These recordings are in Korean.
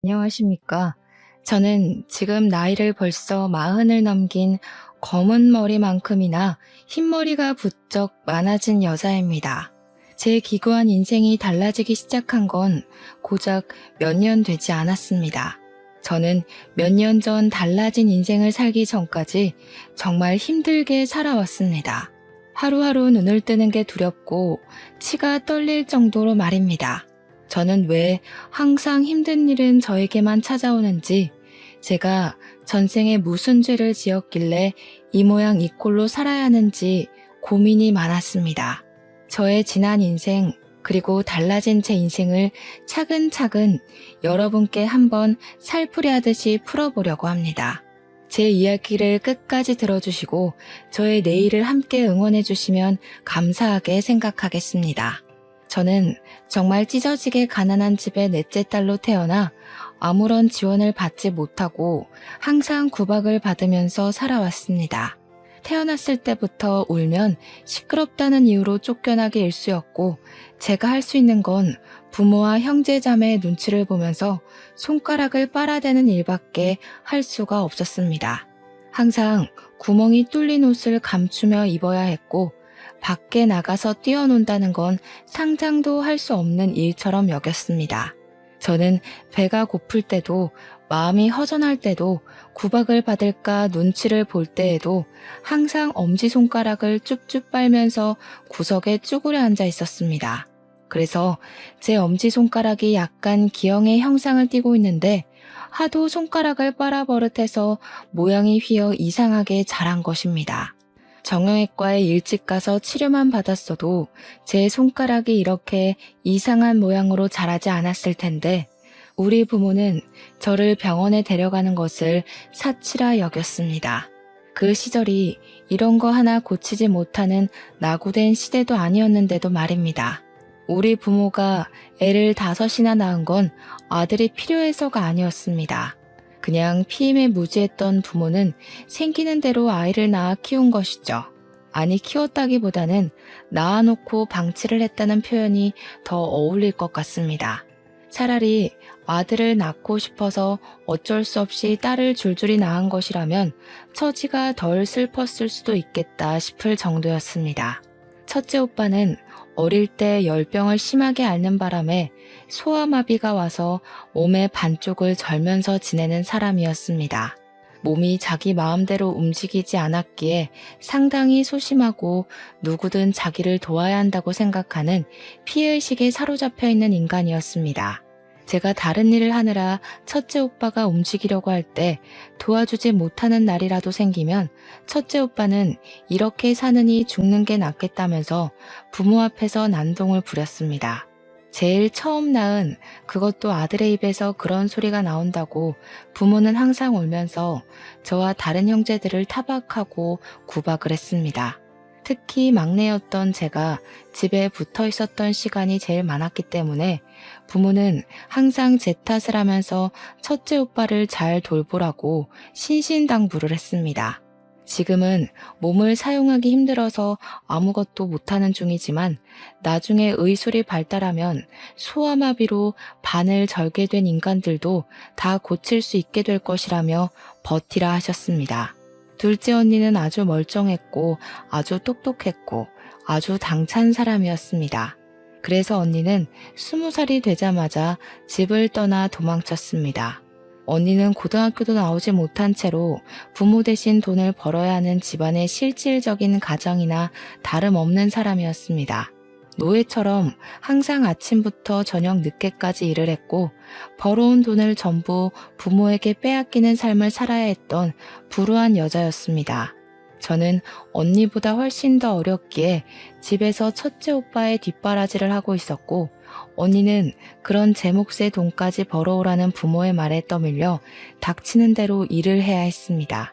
안녕하십니까. 저는 지금 나이를 벌써 40을 넘긴 검은 머리만큼이나 흰머리가 부쩍 많아진 여자입니다. 제 기구한 인생이 달라지기 시작한 건 고작 몇 년 되지 않았습니다. 저는 몇 년 전 달라진 인생을 살기 전까지 정말 힘들게 살아왔습니다. 하루하루 눈을 뜨는 게 두렵고 치가 떨릴 정도로 말입니다. 저는 왜 항상 힘든 일은 저에게만 찾아오는지, 제가 전생에 무슨 죄를 지었길래 이 모양 이 꼴로 살아야 하는지 고민이 많았습니다. 저의 지난 인생, 그리고 달라진 제 인생을 차근차근 여러분께 한번 살풀이 하듯이 풀어보려고 합니다. 제 이야기를 끝까지 들어주시고 저의 내일을 함께 응원해주시면 감사하게 생각하겠습니다. 저는 정말 찢어지게 가난한 집의 넷째 딸로 태어나 아무런 지원을 받지 못하고 항상 구박을 받으면서 살아왔습니다. 태어났을 때부터 울면 시끄럽다는 이유로 쫓겨나게 일쑤였고, 제가 할 수 있는 건 부모와 형제 자매의 눈치를 보면서 손가락을 빨아대는 일밖에 할 수가 없었습니다. 항상 구멍이 뚫린 옷을 감추며 입어야 했고, 밖에 나가서 뛰어논다는 건 상상도 할 수 없는 일처럼 여겼습니다. 저는 배가 고플 때도, 마음이 허전할 때도, 구박을 받을까 눈치를 볼 때에도 항상 엄지손가락을 쭉쭉 빨면서 구석에 쭈그려 앉아 있었습니다. 그래서 제 엄지손가락이 약간 기형의 형상을 띠고 있는데, 하도 손가락을 빨아버릇해서 모양이 휘어 이상하게 자란 것입니다. 정형외과에 일찍 가서 치료만 받았어도 제 손가락이 이렇게 이상한 모양으로 자라지 않았을 텐데, 우리 부모는 저를 병원에 데려가는 것을 사치라 여겼습니다. 그 시절이 이런 거 하나 고치지 못하는 낙오된 시대도 아니었는데도 말입니다. 우리 부모가 애를 5이나 낳은 건 아들이 필요해서가 아니었습니다. 그냥 피임에 무지했던 부모는 생기는 대로 아이를 낳아 키운 것이죠. 아니, 키웠다기보다는 낳아놓고 방치를 했다는 표현이 더 어울릴 것 같습니다. 차라리 아들을 낳고 싶어서 어쩔 수 없이 딸을 줄줄이 낳은 것이라면 처지가 덜 슬펐을 수도 있겠다 싶을 정도였습니다. 첫째 오빠는 어릴 때 열병을 심하게 앓는 바람에 소아마비가 와서 몸의 반쪽을 절면서 지내는 사람이었습니다. 몸이 자기 마음대로 움직이지 않았기에 상당히 소심하고 누구든 자기를 도와야 한다고 생각하는 피해의식에 사로잡혀 있는 인간이었습니다. 제가 다른 일을 하느라 첫째 오빠가 움직이려고 할 때 도와주지 못하는 날이라도 생기면 첫째 오빠는 이렇게 사느니 죽는 게 낫겠다면서 부모 앞에서 난동을 부렸습니다. 제일 처음 낳은, 그것도 아들의 입에서 그런 소리가 나온다고 부모는 항상 울면서 저와 다른 형제들을 타박하고 구박을 했습니다. 특히 막내였던 제가 집에 붙어 있었던 시간이 제일 많았기 때문에 부모는 항상 제 탓을 하면서 첫째 오빠를 잘 돌보라고 신신당부를 했습니다. 지금은 몸을 사용하기 힘들어서 아무것도 못하는 중이지만 나중에 의술이 발달하면 소아마비로 반을 절게 된 인간들도 다 고칠 수 있게 될 것이라며 버티라 하셨습니다. 둘째 언니는 아주 멀쩡했고 아주 똑똑했고 아주 당찬 사람이었습니다. 그래서 언니는 20살이 되자마자 집을 떠나 도망쳤습니다. 언니는 고등학교도 나오지 못한 채로 부모 대신 돈을 벌어야 하는 집안의 실질적인 가정이나 다름없는 사람이었습니다. 노예처럼 항상 아침부터 저녁 늦게까지 일을 했고 벌어온 돈을 전부 부모에게 빼앗기는 삶을 살아야 했던 불우한 여자였습니다. 저는 언니보다 훨씬 더 어렸기에 집에서 첫째 오빠의 뒷바라지를 하고 있었고, 언니는 그런 제 몫의 돈까지 벌어오라는 부모의 말에 떠밀려 닥치는 대로 일을 해야 했습니다.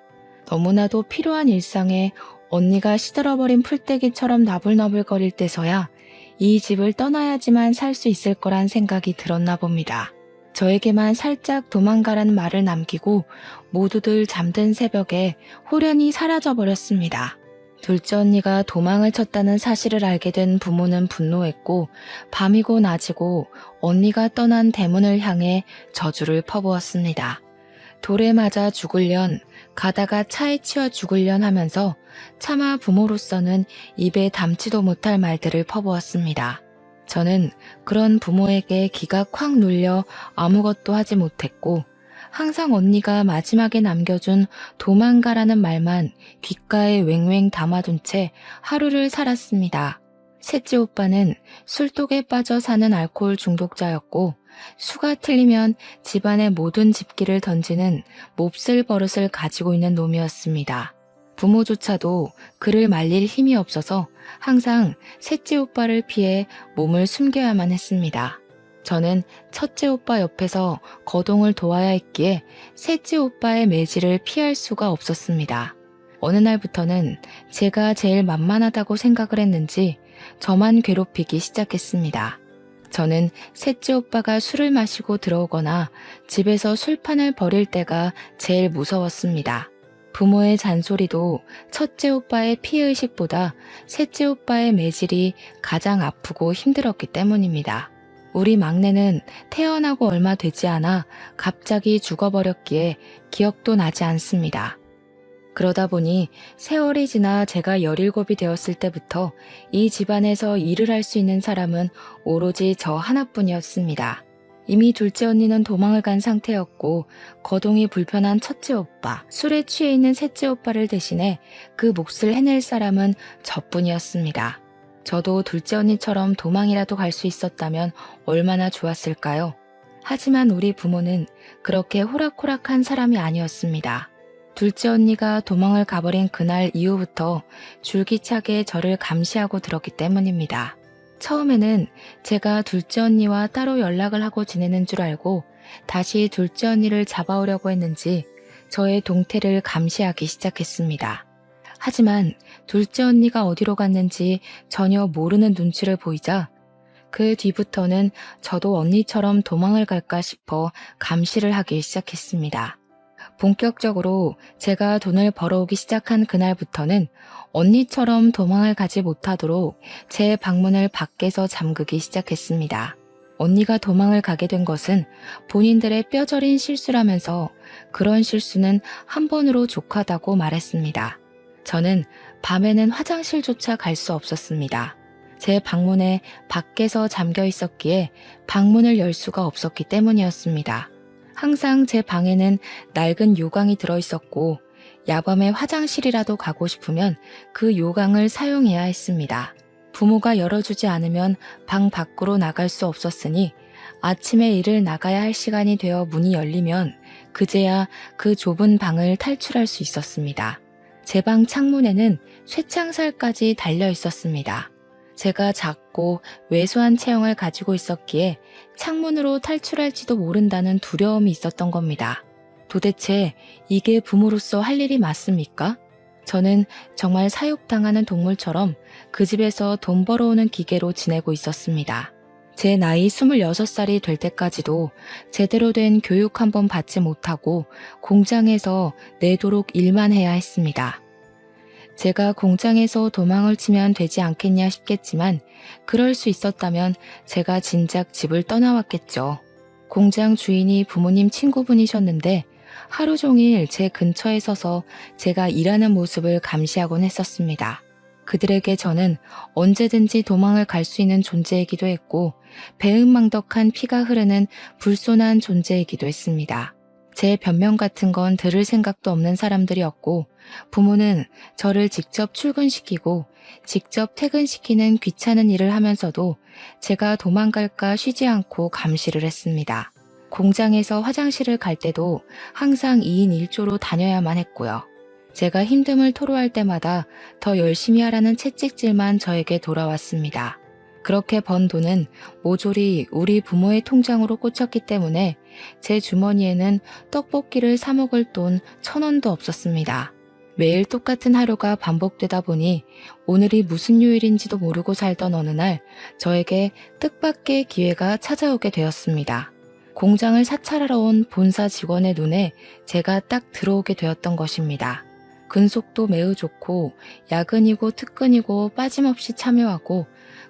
너무나도 필요한 일상에 언니가 시들어버린 풀떼기처럼 나불나불거릴 때서야 이 집을 떠나야지만 살 수 있을 거란 생각이 들었나 봅니다. 저에게만 살짝 도망가라는 말을 남기고 모두들 잠든 새벽에 호련히 사라져 버렸습니다. 둘째 언니가 도망을 쳤다는 사실을 알게 된 부모는 분노했고 밤이고 낮이고 언니가 떠난 대문을 향해 저주를 퍼부었습니다. 돌에 맞아 죽을련, 가다가 차에 치여 죽을련 하면서 차마 부모로서는 입에 담지도 못할 말들을 퍼부었습니다. 저는 그런 부모에게 기가 콱 눌려 아무것도 하지 못했고 항상 언니가 마지막에 남겨준 도망가라는 말만 귓가에 왱왱 담아둔 채 하루를 살았습니다. 셋째 오빠는 술독에 빠져 사는 알코올 중독자였고 수가 틀리면 집안의 모든 집기를 던지는 몹쓸 버릇을 가지고 있는 놈이었습니다. 부모조차도 그를 말릴 힘이 없어서 항상 셋째 오빠를 피해 몸을 숨겨야만 했습니다. 저는 첫째 오빠 옆에서 거동을 도와야 했기에 셋째 오빠의 매질을 피할 수가 없었습니다. 어느 날부터는 제가 제일 만만하다고 생각을 했는지 저만 괴롭히기 시작했습니다. 저는 셋째 오빠가 술을 마시고 들어오거나 집에서 술판을 벌일 때가 제일 무서웠습니다. 부모의 잔소리도 첫째 오빠의 피해의식보다 셋째 오빠의 매질이 가장 아프고 힘들었기 때문입니다. 우리 막내는 태어나고 얼마 되지 않아 갑자기 죽어버렸기에 기억도 나지 않습니다. 그러다 보니 세월이 지나 제가 17이 되었을 때부터 이 집안에서 일을 할 수 있는 사람은 오로지 저 하나뿐이었습니다. 이미 둘째 언니는 도망을 간 상태였고 거동이 불편한 첫째 오빠, 술에 취해 있는 셋째 오빠를 대신해 그 몫을 해낼 사람은 저뿐이었습니다. 저도 둘째 언니처럼 도망이라도 갈 수 있었다면 얼마나 좋았을까요? 하지만 우리 부모는 그렇게 호락호락한 사람이 아니었습니다. 둘째 언니가 도망을 가버린 그날 이후부터 줄기차게 저를 감시하고 들었기 때문입니다. 처음에는 제가 둘째 언니와 따로 연락을 하고 지내는 줄 알고 다시 둘째 언니를 잡아오려고 했는지 저의 동태를 감시하기 시작했습니다. 하지만 둘째 언니가 어디로 갔는지 전혀 모르는 눈치를 보이자 그 뒤부터는 저도 언니처럼 도망을 갈까 싶어 감시를 하기 시작했습니다. 본격적으로 제가 돈을 벌어오기 시작한 그날부터는 언니처럼 도망을 가지 못하도록 제 방문을 밖에서 잠그기 시작했습니다. 언니가 도망을 가게 된 것은 본인들의 뼈저린 실수라면서 그런 실수는 한 번으로 족하다고 말했습니다. 저는 밤에는 화장실조차 갈 수 없었습니다. 제 방문에 밖에서 잠겨 있었기에 방문을 열 수가 없었기 때문이었습니다. 항상 제 방에는 낡은 요강이 들어있었고 야밤에 화장실이라도 가고 싶으면 그 요강을 사용해야 했습니다. 부모가 열어주지 않으면 방 밖으로 나갈 수 없었으니 아침에 일을 나가야 할 시간이 되어 문이 열리면 그제야 그 좁은 방을 탈출할 수 있었습니다. 제 방 창문에는 쇠창살까지 달려 있었습니다. 제가 작고 왜소한 체형을 가지고 있었기에 창문으로 탈출할지도 모른다는 두려움이 있었던 겁니다. 도대체 이게 부모로서 할 일이 맞습니까? 저는 정말 사육당하는 동물처럼 그 집에서 돈 벌어오는 기계로 지내고 있었습니다. 제 나이 26살이 될 때까지도 제대로 된 교육 한 번 받지 못하고 공장에서 내도록 일만 해야 했습니다. 제가 공장에서 도망을 치면 되지 않겠냐 싶겠지만 그럴 수 있었다면 제가 진작 집을 떠나왔겠죠. 공장 주인이 부모님 친구분이셨는데 하루 종일 제 근처에 서서 제가 일하는 모습을 감시하곤 했었습니다. 그들에게 저는 언제든지 도망을 갈 수 있는 존재이기도 했고 배은망덕한 피가 흐르는 불손한 존재이기도 했습니다. 제 변명 같은 건 들을 생각도 없는 사람들이었고 부모는 저를 직접 출근시키고 직접 퇴근시키는 귀찮은 일을 하면서도 제가 도망갈까 쉬지 않고 감시를 했습니다. 공장에서 화장실을 갈 때도 항상 2인 1조로 다녀야만 했고요. 제가 힘듦을 토로할 때마다 더 열심히 하라는 채찍질만 저에게 돌아왔습니다. 그렇게 번 돈은 모조리 우리 부모의 통장으로 꽂혔기 때문에 제 주머니에는 떡볶이를 사 먹을 돈 1,000원도 없었습니다. 매일 똑같은 하루가 반복되다 보니 오늘이 무슨 요일인지도 모르고 살던 어느 날 저에게 뜻밖의 기회가 찾아오게 되었습니다. 공장을 사찰하러 온 본사 직원의 눈에 제가 딱 들어오게 되었던 것입니다. 근속도 매우 좋고 야근이고 특근이고 빠짐없이 참여하고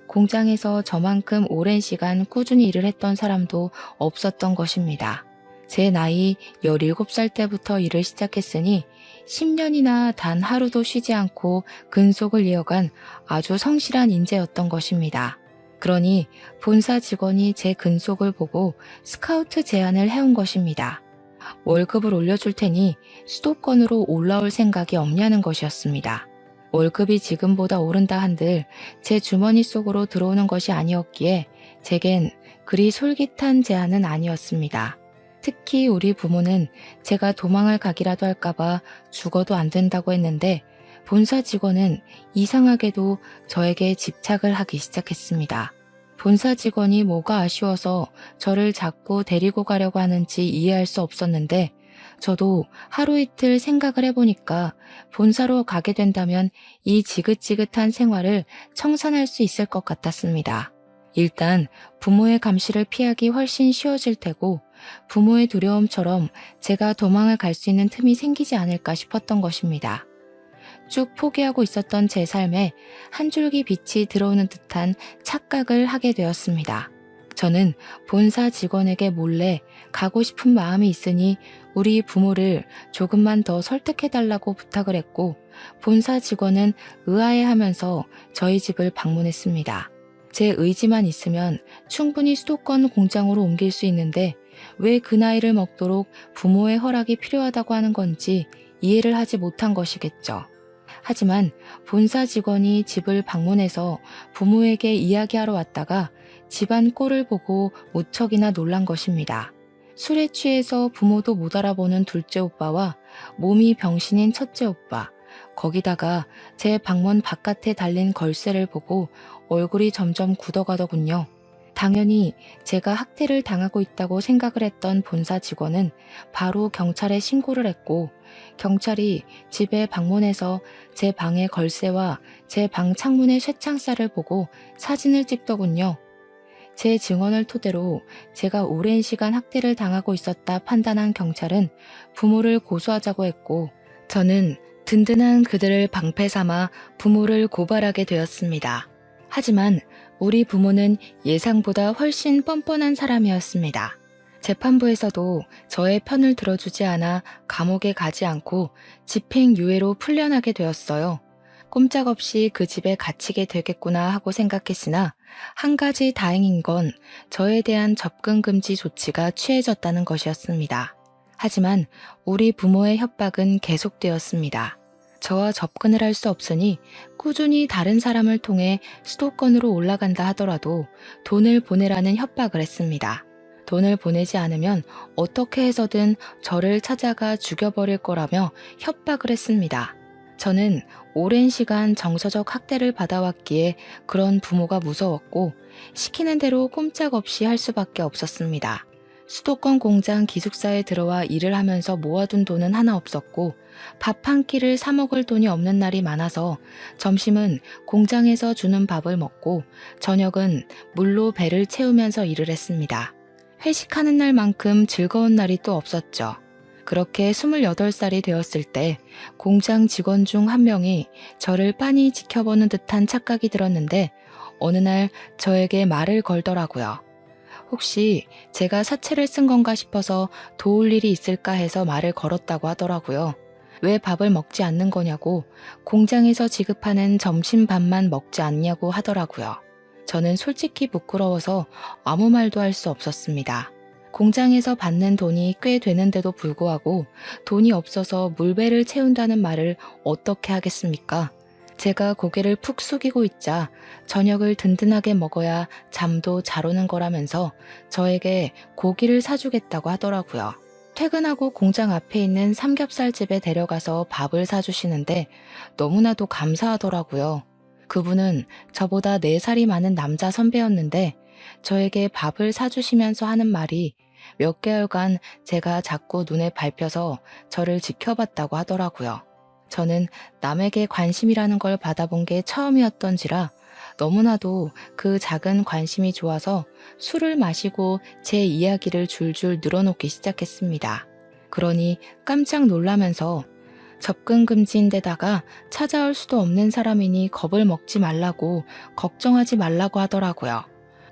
공장에서 저만큼 오랜 시간 꾸준히 일을 했던 사람도 없었던 것입니다. 제 나이 17살 때부터 일을 시작했으니 10년이나 단 하루도 쉬지 않고 근속을 이어간 아주 성실한 인재였던 것입니다. 그러니 본사 직원이 제 근속을 보고 스카우트 제안을 해온 것입니다. 월급을 올려줄 테니 수도권으로 올라올 생각이 없냐는 것이었습니다. 월급이 지금보다 오른다 한들 제 주머니 속으로 들어오는 것이 아니었기에 제겐 그리 솔깃한 제안은 아니었습니다. 특히 우리 부모는 제가 도망을 가기라도 할까봐 죽어도 안 된다고 했는데 본사 직원은 이상하게도 저에게 집착을 하기 시작했습니다. 본사 직원이 뭐가 아쉬워서 저를 자꾸 데리고 가려고 하는지 이해할 수 없었는데 저도 하루 이틀 생각을 해보니까 본사로 가게 된다면 이 지긋지긋한 생활을 청산할 수 있을 것 같았습니다. 일단 부모의 감시를 피하기 훨씬 쉬워질 테고 부모의 두려움처럼 제가 도망을 갈 수 있는 틈이 생기지 않을까 싶었던 것입니다. 쭉 포기하고 있었던 제 삶에 한 줄기 빛이 들어오는 듯한 착각을 하게 되었습니다. 저는 본사 직원에게 몰래 가고 싶은 마음이 있으니 우리 부모를 조금만 더 설득해달라고 부탁을 했고 본사 직원은 의아해하면서 저희 집을 방문했습니다. 제 의지만 있으면 충분히 수도권 공장으로 옮길 수 있는데 왜 그 나이를 먹도록 부모의 허락이 필요하다고 하는 건지 이해를 하지 못한 것이겠죠. 하지만 본사 직원이 집을 방문해서 부모에게 이야기하러 왔다가 집안 꼴을 보고 무척이나 놀란 것입니다. 술에 취해서 부모도 못 알아보는 둘째 오빠와 몸이 병신인 첫째 오빠, 거기다가 제 방문 바깥에 달린 걸쇠를 보고 얼굴이 점점 굳어가더군요. 당연히 제가 학대를 당하고 있다고 생각을 했던 본사 직원은 바로 경찰에 신고를 했고 경찰이 집에 방문해서 제 방의 걸쇠와 제 방 창문의 쇠창살을 보고 사진을 찍더군요. 제 증언을 토대로 제가 오랜 시간 학대를 당하고 있었다 판단한 경찰은 부모를 고소하자고 했고 저는 든든한 그들을 방패 삼아 부모를 고발하게 되었습니다. 하지만 우리 부모는 예상보다 훨씬 뻔뻔한 사람이었습니다. 재판부에서도 저의 편을 들어주지 않아 감옥에 가지 않고 집행유예로 풀려나게 되었어요. 꼼짝없이 그 집에 갇히게 되겠구나 하고 생각했으나 한 가지 다행인 건 저에 대한 접근 금지 조치가 취해졌다는 것이었습니다. 하지만 우리 부모의 협박은 계속되었습니다. 저와 접근을 할 수 없으니 꾸준히 다른 사람을 통해 수도권으로 올라간다 하더라도 돈을 보내라는 협박을 했습니다. 돈을 보내지 않으면 어떻게 해서든 저를 찾아가 죽여버릴 거라며 협박을 했습니다. 저는 오랜 시간 정서적 학대를 받아왔기에 그런 부모가 무서웠고 시키는 대로 꼼짝없이 할 수밖에 없었습니다. 수도권 공장 기숙사에 들어와 일을 하면서 모아둔 돈은 하나 없었고 밥 한 끼를 사 먹을 돈이 없는 날이 많아서 점심은 공장에서 주는 밥을 먹고 저녁은 물로 배를 채우면서 일을 했습니다. 회식하는 날만큼 즐거운 날이 또 없었죠. 그렇게 28살이 되었을 때 공장 직원 중 한 명이 저를 빤히 지켜보는 듯한 착각이 들었는데 어느 날 저에게 말을 걸더라고요. 혹시 제가 사채를 쓴 건가 싶어서 도울 일이 있을까 해서 말을 걸었다고 하더라고요. 왜 밥을 먹지 않는 거냐고 공장에서 지급하는 점심밥만 먹지 않냐고 하더라고요. 저는 솔직히 부끄러워서 아무 말도 할 수 없었습니다. 공장에서 받는 돈이 꽤 되는데도 불구하고 돈이 없어서 물배를 채운다는 말을 어떻게 하겠습니까? 제가 고개를 푹 숙이고 있자 저녁을 든든하게 먹어야 잠도 잘 오는 거라면서 저에게 고기를 사주겠다고 하더라고요. 퇴근하고 공장 앞에 있는 삼겹살집에 데려가서 밥을 사주시는데 너무나도 감사하더라고요. 그분은 저보다 4살이 많은 남자 선배였는데 저에게 밥을 사주시면서 하는 말이 몇 개월간 제가 자꾸 눈에 밟혀서 저를 지켜봤다고 하더라고요. 저는 남에게 관심이라는 걸 받아본 게 처음이었던지라 너무나도 그 작은 관심이 좋아서 술을 마시고 제 이야기를 줄줄 늘어놓기 시작했습니다. 그러니 깜짝 놀라면서 접근 금지인데다가 찾아올 수도 없는 사람이니 겁을 먹지 말라고, 걱정하지 말라고 하더라고요.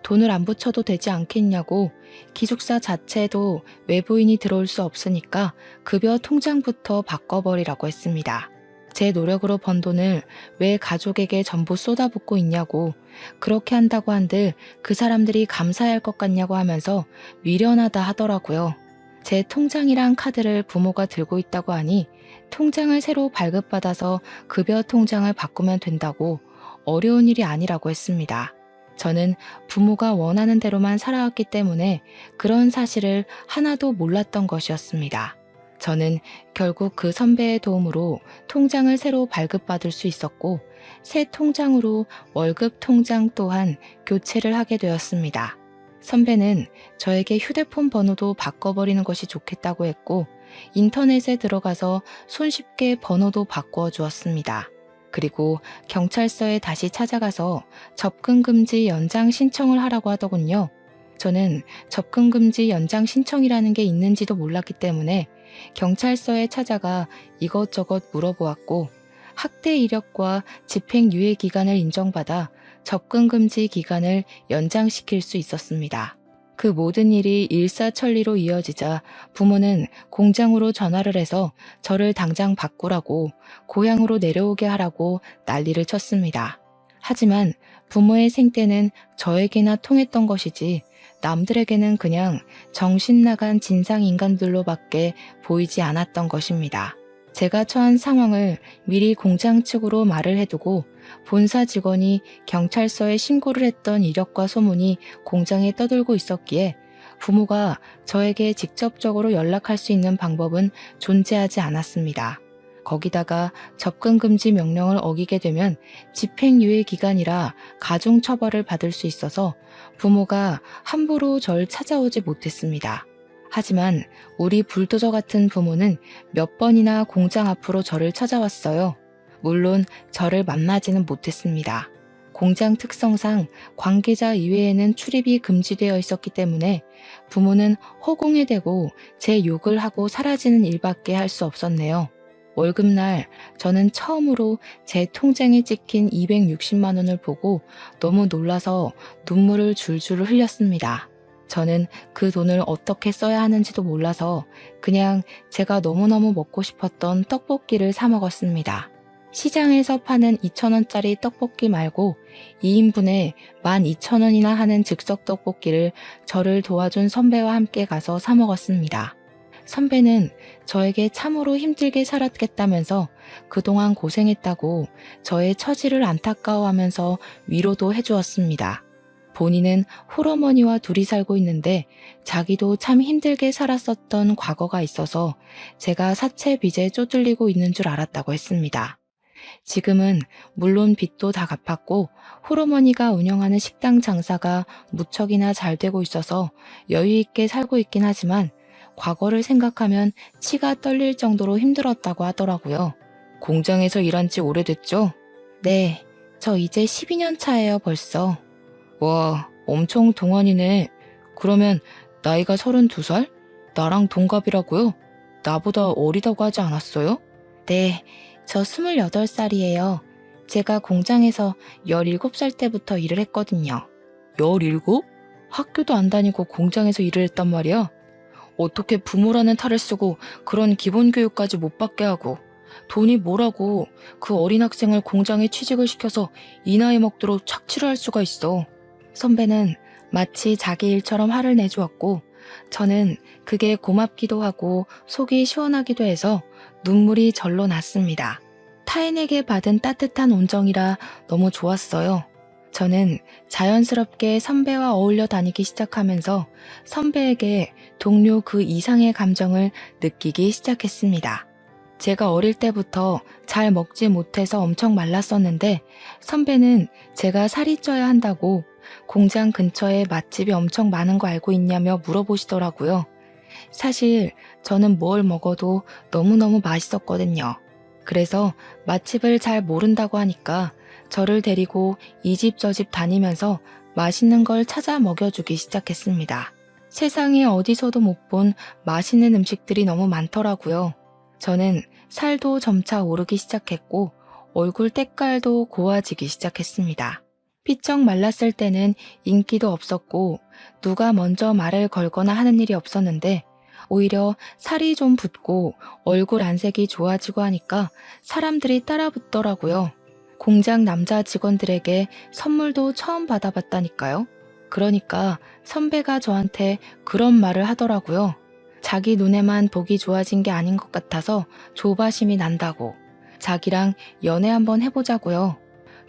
돈을 안 붙여도 되지 않겠냐고, 기숙사 자체도 외부인이 들어올 수 없으니까 급여 통장부터 바꿔버리라고 했습니다. 제 노력으로 번 돈을 왜 가족에게 전부 쏟아붓고 있냐고, 그렇게 한다고 한들 그 사람들이 감사할 것 같냐고 하면서 미련하다 하더라고요. 제 통장이랑 카드를 부모가 들고 있다고 하니 통장을 새로 발급받아서 급여 통장을 바꾸면 된다고, 어려운 일이 아니라고 했습니다. 저는 부모가 원하는 대로만 살아왔기 때문에 그런 사실을 하나도 몰랐던 것이었습니다. 저는 결국 그 선배의 도움으로 통장을 새로 발급받을 수 있었고, 새 통장으로 월급 통장 또한 교체를 하게 되었습니다. 선배는 저에게 휴대폰 번호도 바꿔버리는 것이 좋겠다고 했고, 인터넷에 들어가서 손쉽게 번호도 바꾸어 주었습니다. 그리고 경찰서에 다시 찾아가서 접근금지 연장 신청을 하라고 하더군요. 저는 접근금지 연장 신청이라는 게 있는지도 몰랐기 때문에 경찰서에 찾아가 이것저것 물어보았고, 학대 이력과 집행유예 기간을 인정받아 접근금지 기간을 연장시킬 수 있었습니다. 그 모든 일이 일사천리로 이어지자 부모는 공장으로 전화를 해서 저를 당장 바꾸라고, 고향으로 내려오게 하라고 난리를 쳤습니다. 하지만 부모의 생때는 저에게나 통했던 것이지 남들에게는 그냥 정신 나간 진상인간들로밖에 보이지 않았던 것입니다. 제가 처한 상황을 미리 공장 측으로 말을 해두고 본사 직원이 경찰서에 신고를 했던 이력과 소문이 공장에 떠돌고 있었기에 부모가 저에게 직접적으로 연락할 수 있는 방법은 존재하지 않았습니다. 거기다가 접근금지 명령을 어기게 되면 집행유예 기간이라 가중처벌을 받을 수 있어서 부모가 함부로 절 찾아오지 못했습니다. 하지만 우리 불도저 같은 부모는 몇 번이나 공장 앞으로 저를 찾아왔어요. 물론 저를 만나지는 못했습니다. 공장 특성상 관계자 이외에는 출입이 금지되어 있었기 때문에 부모는 허공에 대고 제 욕을 하고 사라지는 일밖에 할 수 없었네요. 월급날 저는 처음으로 제 통장에 찍힌 260만 원을 보고 너무 놀라서 눈물을 줄줄 흘렸습니다. 저는 그 돈을 어떻게 써야 하는지도 몰라서 그냥 제가 너무너무 먹고 싶었던 떡볶이를 사 먹었습니다. 시장에서 파는 2,000원짜리 떡볶이 말고 2인분에 12,000원이나 하는 즉석 떡볶이를 저를 도와준 선배와 함께 가서 사 먹었습니다. 선배는 저에게 참으로 힘들게 살았겠다면서 그동안 고생했다고 저의 처지를 안타까워하면서 위로도 해주었습니다. 본인은 홀어머니와 둘이 살고 있는데 자기도 참 힘들게 살았었던 과거가 있어서 제가 사채 빚에 쪼들리고 있는 줄 알았다고 했습니다. 지금은 물론 빚도 다 갚았고 홀어머니가 운영하는 식당 장사가 무척이나 잘 되고 있어서 여유 있게 살고 있긴 하지만 과거를 생각하면 치가 떨릴 정도로 힘들었다고 하더라고요. 공장에서 일한 지 오래됐죠? 네, 저 이제 12년 차예요 벌써. 와, 엄청 동안이네. 그러면 나이가 32살? 나랑 동갑이라고요? 나보다 어리다고 하지 않았어요? 네, 저 28살이에요. 제가 공장에서 17살 때부터 일을 했거든요. 17? 학교도 안 다니고 공장에서 일을 했단 말이야? 어떻게 부모라는 탈을 쓰고 그런 기본 교육까지 못 받게 하고 돈이 뭐라고 그 어린 학생을 공장에 취직을 시켜서 이 나이 먹도록 착취를 할 수가 있어. 선배는 마치 자기 일처럼 화를 내주었고 저는 그게 고맙기도 하고 속이 시원하기도 해서 눈물이 절로 났습니다. 타인에게 받은 따뜻한 온정이라 너무 좋았어요. 저는 자연스럽게 선배와 어울려 다니기 시작하면서 선배에게 동료 그 이상의 감정을 느끼기 시작했습니다. 제가 어릴 때부터 잘 먹지 못해서 엄청 말랐었는데 선배는 제가 살이 쪄야 한다고 공장 근처에 맛집이 엄청 많은 거 알고 있냐며 물어보시더라고요. 사실 저는 뭘 먹어도 너무너무 맛있었거든요. 그래서 맛집을 잘 모른다고 하니까 저를 데리고 이 집 저 집 다니면서 맛있는 걸 찾아 먹여주기 시작했습니다. 세상에 어디서도 못 본 맛있는 음식들이 너무 많더라고요. 저는 살도 점차 오르기 시작했고 얼굴 때깔도 고와지기 시작했습니다. 피쩍 말랐을 때는 인기도 없었고 누가 먼저 말을 걸거나 하는 일이 없었는데 오히려 살이 좀 붙고 얼굴 안색이 좋아지고 하니까 사람들이 따라 붙더라고요. 공장 남자 직원들에게 선물도 처음 받아봤다니까요. 그러니까 선배가 저한테 그런 말을 하더라고요. 자기 눈에만 보기 좋아진 게 아닌 것 같아서 조바심이 난다고. 자기랑 연애 한번 해보자고요.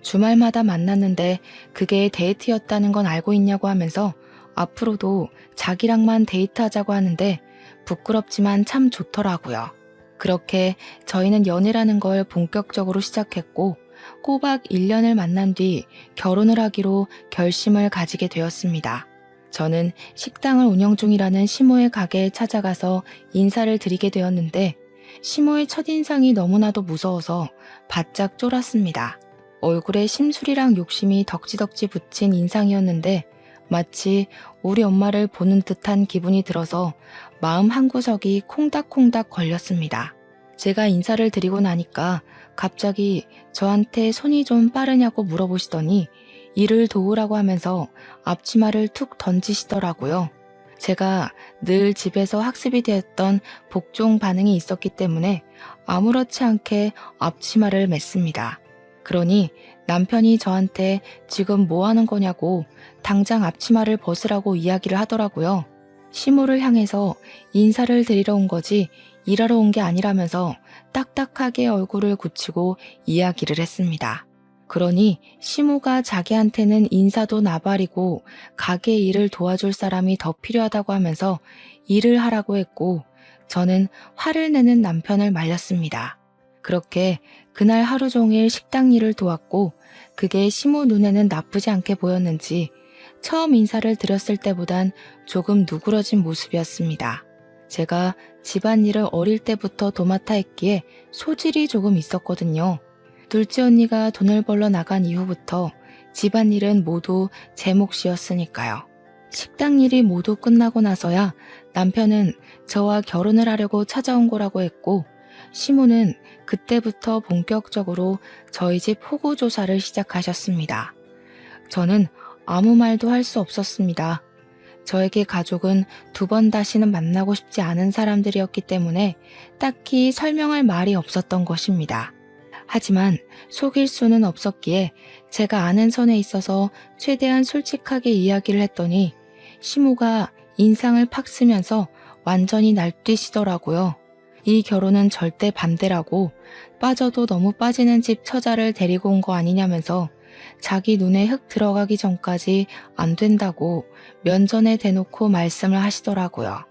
주말마다 만났는데 그게 데이트였다는 건 알고 있냐고 하면서 앞으로도 자기랑만 데이트하자고 하는데 부끄럽지만 참 좋더라고요. 그렇게 저희는 연애라는 걸 본격적으로 시작했고 꼬박 1년을 만난 뒤 결혼을 하기로 결심을 가지게 되었습니다. 저는 식당을 운영 중이라는 시모의 가게에 찾아가서 인사를 드리게 되었는데 시모의 첫인상이 너무나도 무서워서 바짝 쫄았습니다. 얼굴에 심술이랑 욕심이 덕지덕지 붙인 인상이었는데 마치 우리 엄마를 보는 듯한 기분이 들어서 마음 한구석이 콩닥콩닥 걸렸습니다. 제가 인사를 드리고 나니까 갑자기 저한테 손이 좀 빠르냐고 물어보시더니 일을 도우라고 하면서 앞치마를 툭 던지시더라고요. 제가 늘 집에서 학습이 되었던 복종 반응이 있었기 때문에 아무렇지 않게 앞치마를 맸습니다. 그러니 남편이 저한테 지금 뭐 하는 거냐고 당장 앞치마를 벗으라고 이야기를 하더라고요. 시모를 향해서 인사를 드리러 온 거지 일하러 온 게 아니라면서 딱딱하게 얼굴을 굳히고 이야기를 했습니다. 그러니 시모가 자기한테는 인사도 나발이고 가게 일을 도와줄 사람이 더 필요하다고 하면서 일을 하라고 했고 저는 화를 내는 남편을 말렸습니다. 그렇게 그날 하루 종일 식당 일을 도왔고 그게 시모 눈에는 나쁘지 않게 보였는지 처음 인사를 드렸을 때보단 조금 누그러진 모습이었습니다. 제가 집안일을 어릴 때부터 도맡아 했기에 소질이 조금 있었거든요. 둘째 언니가 돈을 벌러 나간 이후부터 집안일은 모두 제 몫이었으니까요. 식당 일이 모두 끝나고 나서야 남편은 저와 결혼을 하려고 찾아온 거라고 했고 시모는 그때부터 본격적으로 저희 집 호구 조사를 시작하셨습니다. 저는 아무 말도 할 수 없었습니다. 저에게 가족은 2번 다시는 만나고 싶지 않은 사람들이었기 때문에 딱히 설명할 말이 없었던 것입니다. 하지만 속일 수는 없었기에 제가 아는 선에 있어서 최대한 솔직하게 이야기를 했더니 시모가 인상을 팍 쓰면서 완전히 날뛰시더라고요. 이 결혼은 절대 반대라고 빠져도 너무 빠지는 집 처자를 데리고 온 거 아니냐면서 자기 눈에 흙 들어가기 전까지 안 된다고 면전에 대놓고 말씀을 하시더라고요.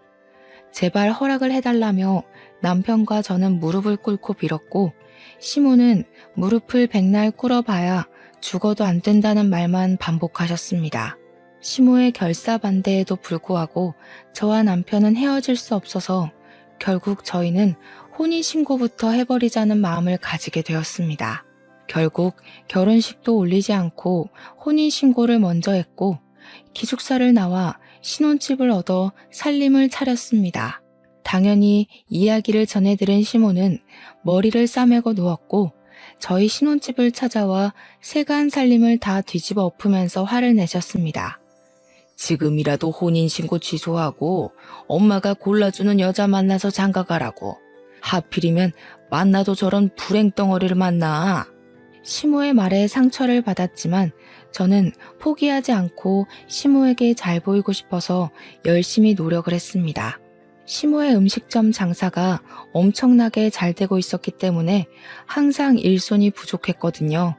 제발 허락을 해달라며 남편과 저는 무릎을 꿇고 빌었고 시모는 무릎을 백날 꿇어봐야 죽어도 안 된다는 말만 반복하셨습니다. 시모의 결사반대에도 불구하고 저와 남편은 헤어질 수 없어서 결국 저희는 혼인신고부터 해버리자는 마음을 가지게 되었습니다. 결국 결혼식도 올리지 않고 혼인신고를 먼저 했고 기숙사를 나와 신혼집을 얻어 살림을 차렸습니다. 당연히 이야기를 전해들은 시모는 머리를 싸매고 누웠고 저희 신혼집을 찾아와 세간 살림을 다 뒤집어 엎으면서 화를 내셨습니다. 지금이라도 혼인신고 취소하고 엄마가 골라주는 여자 만나서 장가가라고. 하필이면 만나도 저런 불행덩어리를 만나. 시모의 말에 상처를 받았지만 저는 포기하지 않고 시모에게 잘 보이고 싶어서 열심히 노력을 했습니다. 시모의 음식점 장사가 엄청나게 잘 되고 있었기 때문에 항상 일손이 부족했거든요.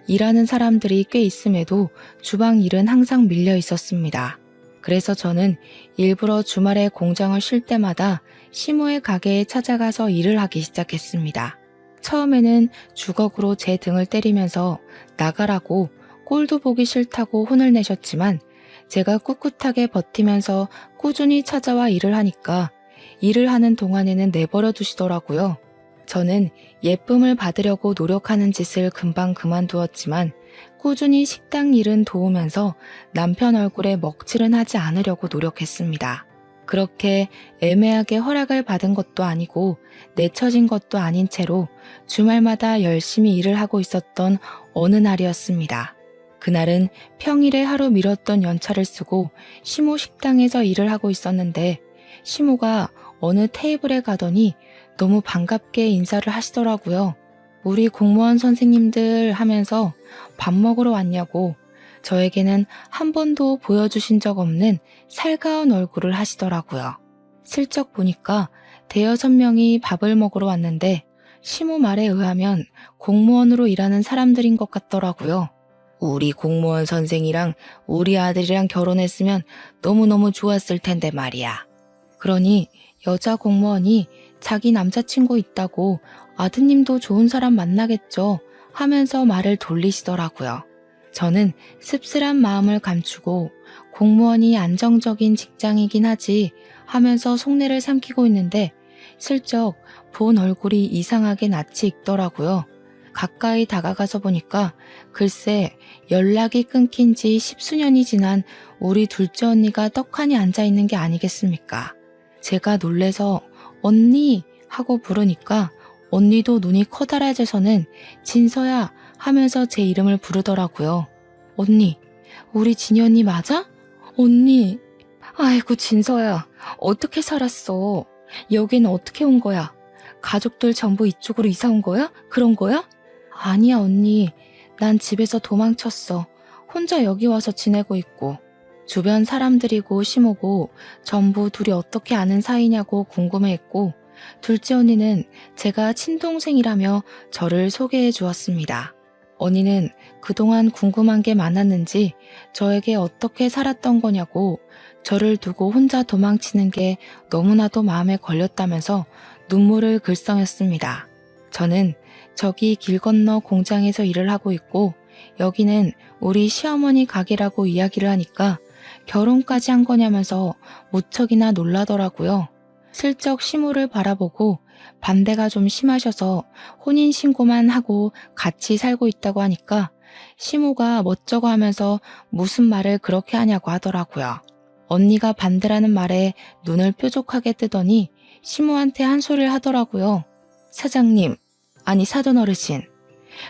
일하는 사람들이 꽤 있음에도 주방 일은 항상 밀려 있었습니다. 그래서 저는 일부러 주말에 공장을 쉴 때마다 시모의 가게에 찾아가서 일을 하기 시작했습니다. 처음에는 주걱으로 제 등을 때리면서 나가라고 꼴도 보기 싫다고 혼을 내셨지만 제가 꿋꿋하게 버티면서 꾸준히 찾아와 일을 하니까 일을 하는 동안에는 내버려 두시더라고요. 저는 예쁨을 받으려고 노력하는 짓을 금방 그만두었지만 꾸준히 식당 일은 도우면서 남편 얼굴에 먹칠은 하지 않으려고 노력했습니다. 그렇게 애매하게 허락을 받은 것도 아니고 내쳐진 것도 아닌 채로 주말마다 열심히 일을 하고 있었던 어느 날이었습니다. 그날은 평일에 하루 미뤘던 연차를 쓰고 시모 식당에서 일을 하고 있었는데 시모가 어느 테이블에 가더니 너무 반갑게 인사를 하시더라고요. 우리 공무원 선생님들 하면서 밥 먹으러 왔냐고 저에게는 한 번도 보여주신 적 없는 살가운 얼굴을 하시더라고요. 슬쩍 보니까 대여섯 명이 밥을 먹으러 왔는데 시모 말에 의하면 공무원으로 일하는 사람들인 것 같더라고요. 우리 공무원 선생이랑 우리 아들이랑 결혼했으면 너무너무 좋았을 텐데 말이야. 그러니 여자 공무원이 자기 남자친구 있다고 아드님도 좋은 사람 만나겠죠 하면서 말을 돌리시더라고요. 저는 씁쓸한 마음을 감추고 공무원이 안정적인 직장이긴 하지 하면서 속내를 삼키고 있는데 슬쩍 본 얼굴이 이상하게 낯이 익더라고요. 가까이 다가가서 보니까 글쎄 연락이 끊긴 지 십수년이 지난 우리 둘째 언니가 떡하니 앉아있는 게 아니겠습니까? 제가 놀래서 언니 하고 부르니까 언니도 눈이 커다랗아져서는 진서야 하면서 제 이름을 부르더라고요. 언니, 우리 진이 언니 맞아? 언니, 아이고 진서야, 어떻게 살았어? 여기는 어떻게 온 거야? 가족들 전부 이쪽으로 이사 온 거야? 그런 거야? 아니야 언니, 난 집에서 도망쳤어. 혼자 여기 와서 지내고 있고. 주변 사람들이고 시모고 전부 둘이 어떻게 아는 사이냐고 궁금해했고 둘째 언니는 제가 친동생이라며 저를 소개해 주었습니다. 언니는 그동안 궁금한 게 많았는지 저에게 어떻게 살았던 거냐고 저를 두고 혼자 도망치는 게 너무나도 마음에 걸렸다면서 눈물을 글썽였습니다. 저는 저기 길 건너 공장에서 일을 하고 있고 여기는 우리 시어머니 가게라고 이야기를 하니까 결혼까지 한 거냐면서 무척이나 놀라더라고요. 슬쩍 시모를 바라보고 반대가 좀 심하셔서 혼인신고만 하고 같이 살고 있다고 하니까 시모가 멋쩍어 하면서 무슨 말을 그렇게 하냐고 하더라고요. 언니가 반대라는 말에 눈을 뾰족하게 뜨더니 시모한테 한 소리를 하더라고요. 사장님, 아니 사돈 어르신,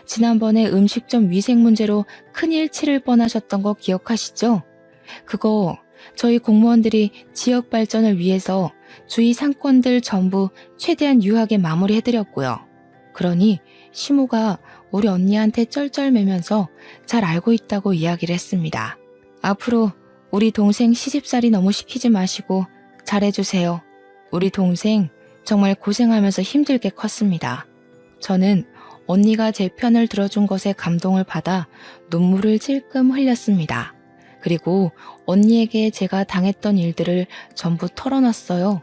지난번에 음식점 위생 문제로 큰일 치를 뻔하셨던 거 기억하시죠? 그거 저희 공무원들이 지역 발전을 위해서 주위 상권들 전부 최대한 유하게 마무리해드렸고요. 그러니 시모가 우리 언니한테 쩔쩔매면서 잘 알고 있다고 이야기를 했습니다. 앞으로 우리 동생 시집살이 너무 시키지 마시고 잘해주세요. 우리 동생 정말 고생하면서 힘들게 컸습니다. 저는 언니가 제 편을 들어준 것에 감동을 받아 눈물을 찔끔 흘렸습니다. 그리고 언니에게 제가 당했던 일들을 전부 털어놨어요.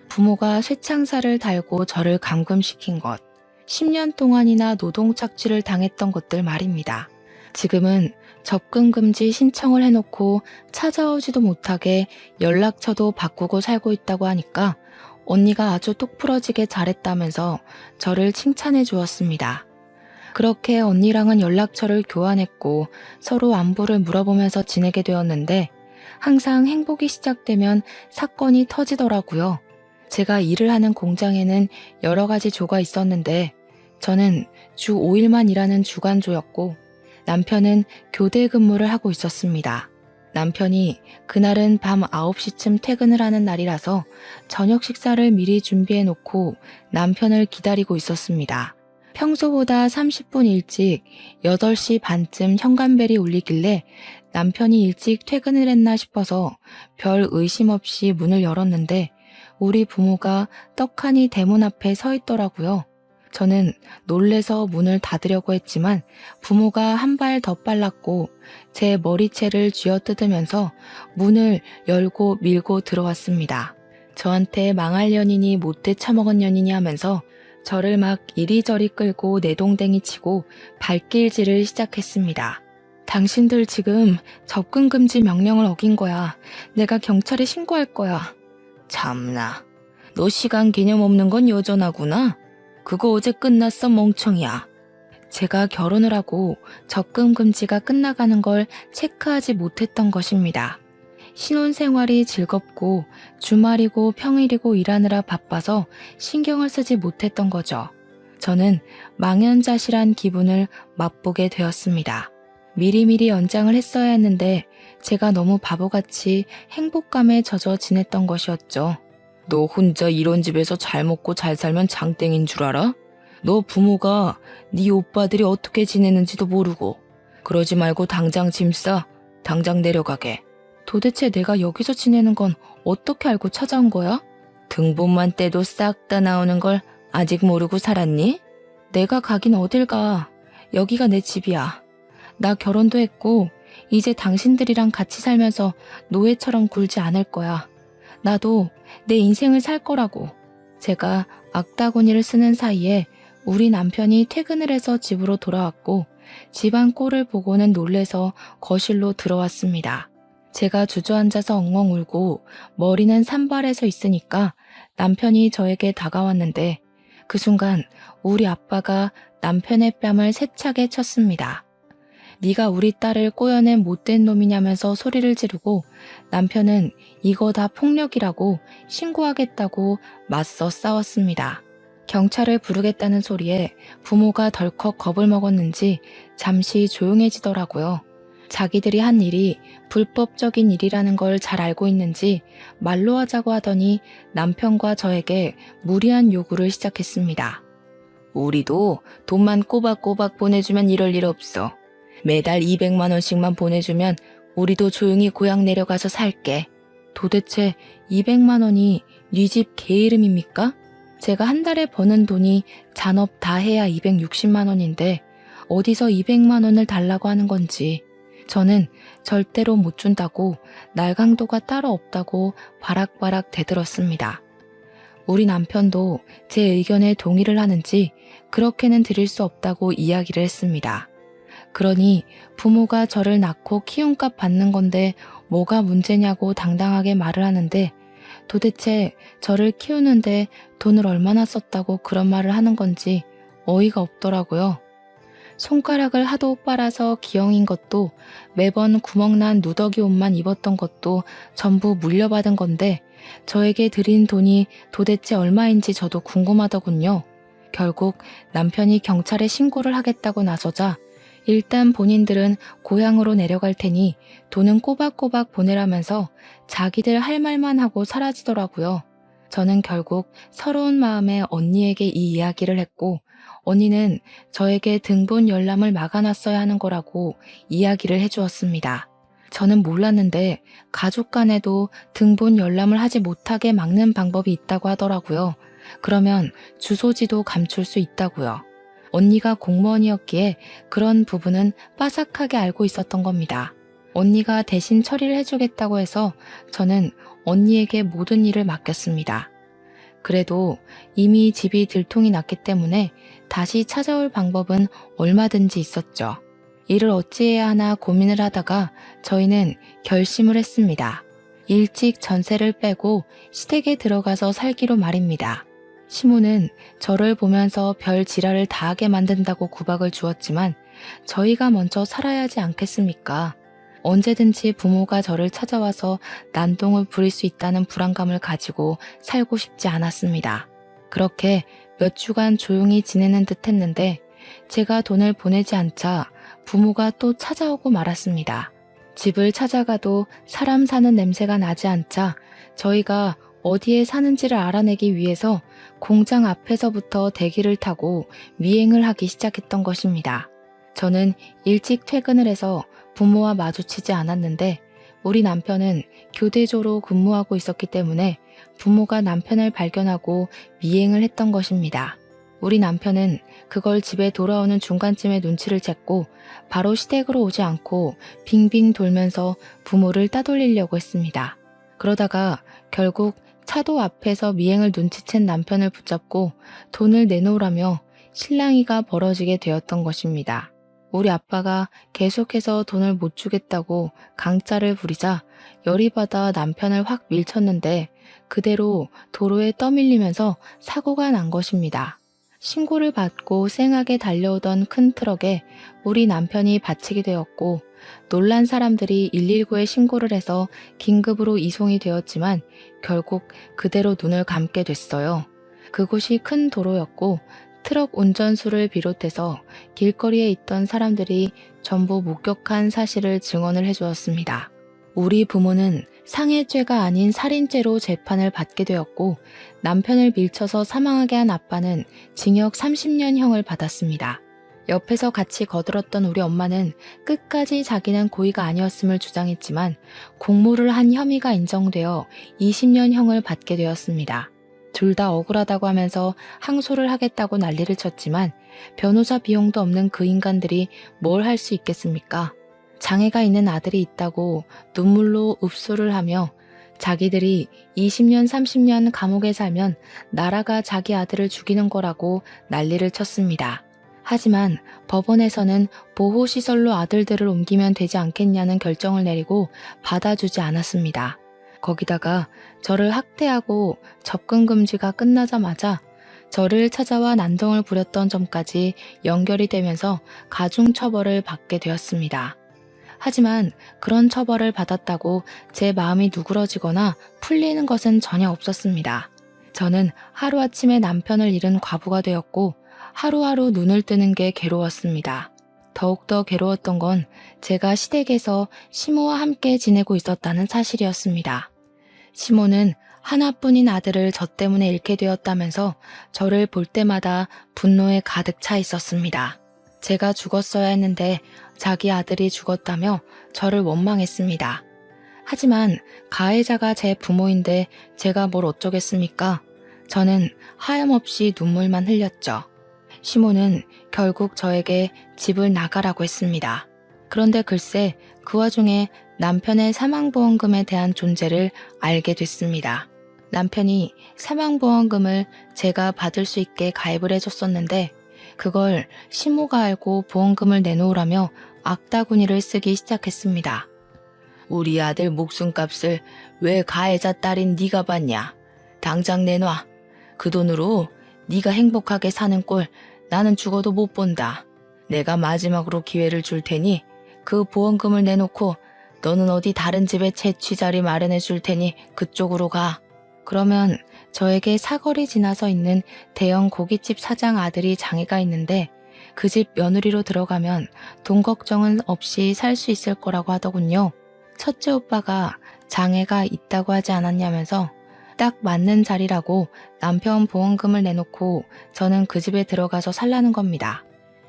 부모가 쇠창살을 달고 저를 감금시킨 것, 10년 동안이나 노동착취를 당했던 것들 말입니다. 지금은 접근금지 신청을 해놓고 찾아오지도 못하게 연락처도 바꾸고 살고 있다고 하니까 언니가 아주 똑부러지게 잘했다면서 저를 칭찬해 주었습니다. 그렇게 언니랑은 연락처를 교환했고 서로 안부를 물어보면서 지내게 되었는데 항상 행복이 시작되면 사건이 터지더라고요. 제가 일을 하는 공장에는 여러 가지 조가 있었는데 저는 주 5일만 일하는 주간조였고 남편은 교대 근무를 하고 있었습니다. 남편이 그날은 밤 9시쯤 퇴근을 하는 날이라서 저녁 식사를 미리 준비해 놓고 남편을 기다리고 있었습니다. 평소보다 30분 일찍 8시 반쯤 현관벨이 울리길래 남편이 일찍 퇴근을 했나 싶어서 별 의심 없이 문을 열었는데 우리 부모가 떡하니 대문 앞에 서 있더라고요. 저는 놀래서 문을 닫으려고 했지만 부모가 한 발 더 빨랐고 제 머리채를 쥐어뜯으면서 문을 열고 밀고 들어왔습니다. 저한테 망할 년이니 못돼 처먹은 년이니 하면서 저를 막 이리저리 끌고 내동댕이 치고 발길질을 시작했습니다. 당신들 지금 접근금지 명령을 어긴 거야. 내가 경찰에 신고할 거야. 참나, 너 시간 개념 없는 건 여전하구나. 그거 어제 끝났어 멍청이야. 제가 결혼을 하고 접근금지가 끝나가는 걸 체크하지 못했던 것입니다. 신혼생활이 즐겁고 주말이고 평일이고 일하느라 바빠서 신경을 쓰지 못했던 거죠. 저는 망연자실한 기분을 맛보게 되었습니다. 미리미리 연장을 했어야 했는데 제가 너무 바보같이 행복감에 젖어 지냈던 것이었죠. 너 혼자 이런 집에서 잘 먹고 잘 살면 장땡인 줄 알아? 너 부모가 네 오빠들이 어떻게 지내는지도 모르고. 그러지 말고 당장 짐 싸. 당장 내려가게. 도대체 내가 여기서 지내는 건 어떻게 알고 찾아온 거야? 등본만 떼도 싹 다 나오는 걸 아직 모르고 살았니? 내가 가긴 어딜 가. 여기가 내 집이야. 나 결혼도 했고 이제 당신들이랑 같이 살면서 노예처럼 굴지 않을 거야. 나도 내 인생을 살 거라고. 제가 악다구니를 쓰는 사이에 우리 남편이 퇴근을 해서 집으로 돌아왔고 집안 꼴을 보고는 놀래서 거실로 들어왔습니다. 제가 주저앉아서 엉엉 울고 머리는 산발해서 있으니까 남편이 저에게 다가왔는데 그 순간 우리 아빠가 남편의 뺨을 세차게 쳤습니다. 네가 우리 딸을 꼬여낸 못된 놈이냐면서 소리를 지르고 남편은 이거 다 폭력이라고 신고하겠다고 맞서 싸웠습니다. 경찰을 부르겠다는 소리에 부모가 덜컥 겁을 먹었는지 잠시 조용해지더라고요. 자기들이 한 일이 불법적인 일이라는 걸 잘 알고 있는지 말로 하자고 하더니 남편과 저에게 무리한 요구를 시작했습니다. 우리도 돈만 꼬박꼬박 보내주면 이럴 일 없어. 매달 200만 원씩만 보내주면 우리도 조용히 고향 내려가서 살게. 도대체 200만 원이 네 집 개 이름입니까? 제가 한 달에 버는 돈이 잔업 다 해야 260만 원인데 어디서 200만 원을 달라고 하는 건지. 저는 절대로 못 준다고 날강도가 따로 없다고 바락바락 대들었습니다. 우리 남편도 제 의견에 동의를 하는지 그렇게는 드릴 수 없다고 이야기를 했습니다. 그러니 부모가 저를 낳고 키움값 받는 건데 뭐가 문제냐고 당당하게 말을 하는데 도대체 저를 키우는데 돈을 얼마나 썼다고 그런 말을 하는 건지 어이가 없더라고요. 손가락을 하도 빨아서 기형인 것도 매번 구멍난 누더기 옷만 입었던 것도 전부 물려받은 건데 저에게 드린 돈이 도대체 얼마인지 저도 궁금하더군요. 결국 남편이 경찰에 신고를 하겠다고 나서자 일단 본인들은 고향으로 내려갈 테니 돈은 꼬박꼬박 보내라면서 자기들 할 말만 하고 사라지더라고요. 저는 결국 서러운 마음에 언니에게 이 이야기를 했고 언니는 저에게 등본 열람을 막아놨어야 하는 거라고 이야기를 해주었습니다. 저는 몰랐는데 가족 간에도 등본 열람을 하지 못하게 막는 방법이 있다고 하더라고요. 그러면 주소지도 감출 수 있다고요. 언니가 공무원이었기에 그런 부분은 빠삭하게 알고 있었던 겁니다. 언니가 대신 처리를 해주겠다고 해서 저는 언니에게 모든 일을 맡겼습니다. 그래도 이미 집이 들통이 났기 때문에 다시 찾아올 방법은 얼마든지 있었죠. 이를 어찌해야 하나 고민을 하다가 저희는 결심을 했습니다. 일찍 전세를 빼고 시댁에 들어가서 살기로 말입니다. 시모는 저를 보면서 별 지랄을 다 하게 만든다고 구박을 주었지만 저희가 먼저 살아야 하지 않겠습니까? 언제든지 부모가 저를 찾아와서 난동을 부릴 수 있다는 불안감을 가지고 살고 싶지 않았습니다. 그렇게 몇 주간 조용히 지내는 듯 했는데 제가 돈을 보내지 않자 부모가 또 찾아오고 말았습니다. 집을 찾아가도 사람 사는 냄새가 나지 않자 저희가 어디에 사는지를 알아내기 위해서 공장 앞에서부터 대기를 타고 미행을 하기 시작했던 것입니다. 저는 일찍 퇴근을 해서 부모와 마주치지 않았는데 우리 남편은 교대조로 근무하고 있었기 때문에 부모가 남편을 발견하고 미행을 했던 것입니다. 우리 남편은 그걸 집에 돌아오는 중간쯤에 눈치를 챘고 바로 시댁으로 오지 않고 빙빙 돌면서 부모를 따돌리려고 했습니다. 그러다가 결국 차도 앞에서 미행을 눈치챈 남편을 붙잡고 돈을 내놓으라며 실랑이가 벌어지게 되었던 것입니다. 우리 아빠가 계속해서 돈을 못 주겠다고 강짜를 부리자 열이 받아 남편을 확 밀쳤는데 그대로 도로에 떠밀리면서 사고가 난 것입니다. 신고를 받고 쌩하게 달려오던 큰 트럭에 우리 남편이 받치게 되었고 놀란 사람들이 119에 신고를 해서 긴급으로 이송이 되었지만 결국 그대로 눈을 감게 됐어요. 그곳이 큰 도로였고 트럭 운전수를 비롯해서 길거리에 있던 사람들이 전부 목격한 사실을 증언을 해주었습니다. 우리 부모는 상해죄가 아닌 살인죄로 재판을 받게 되었고 남편을 밀쳐서 사망하게 한 아빠는 징역 30년형을 받았습니다. 옆에서 같이 거들었던 우리 엄마는 끝까지 자기는 고의가 아니었음을 주장했지만 공모를 한 혐의가 인정되어 20년형을 받게 되었습니다. 둘 다 억울하다고 하면서 항소를 하겠다고 난리를 쳤지만 변호사 비용도 없는 그 인간들이 뭘 할 수 있겠습니까? 장애가 있는 아들이 있다고 눈물로 읍소를 하며 자기들이 20년, 30년 감옥에 살면 나라가 자기 아들을 죽이는 거라고 난리를 쳤습니다. 하지만 법원에서는 보호시설로 아들들을 옮기면 되지 않겠냐는 결정을 내리고 받아주지 않았습니다. 거기다가 저를 학대하고 접근 금지가 끝나자마자 저를 찾아와 난동을 부렸던 점까지 연결이 되면서 가중처벌을 받게 되었습니다. 하지만 그런 처벌을 받았다고 제 마음이 누그러지거나 풀리는 것은 전혀 없었습니다. 저는 하루아침에 남편을 잃은 과부가 되었고 하루하루 눈을 뜨는 게 괴로웠습니다. 더욱더 괴로웠던 건 제가 시댁에서 시모와 함께 지내고 있었다는 사실이었습니다. 시모는 하나뿐인 아들을 저 때문에 잃게 되었다면서 저를 볼 때마다 분노에 가득 차 있었습니다. 제가 죽었어야 했는데 자기 아들이 죽었다며 저를 원망했습니다. 하지만 가해자가 제 부모인데 제가 뭘 어쩌겠습니까? 저는 하염없이 눈물만 흘렸죠. 시모는 결국 저에게 집을 나가라고 했습니다. 그런데 글쎄 그 와중에 남편의 사망보험금에 대한 존재를 알게 됐습니다. 남편이 사망보험금을 제가 받을 수 있게 가입을 해줬었는데 그걸 시모가 알고 보험금을 내놓으라며 악다구니를 쓰기 시작했습니다. 우리 아들 목숨값을 왜 가해자 딸인 네가 받냐? 당장 내놔. 그 돈으로 네가 행복하게 사는 꼴 나는 죽어도 못 본다. 내가 마지막으로 기회를 줄 테니 그 보험금을 내놓고 너는 어디 다른 집에 채취자리 마련해 줄 테니 그쪽으로 가. 그러면 저에게 사거리 지나서 있는 대형 고깃집 사장 아들이 장애가 있는데 그 집 며느리로 들어가면 돈 걱정은 없이 살 수 있을 거라고 하더군요. 첫째 오빠가 장애가 있다고 하지 않았냐면서 딱 맞는 자리라고 남편 보험금을 내놓고 저는 그 집에 들어가서 살라는 겁니다.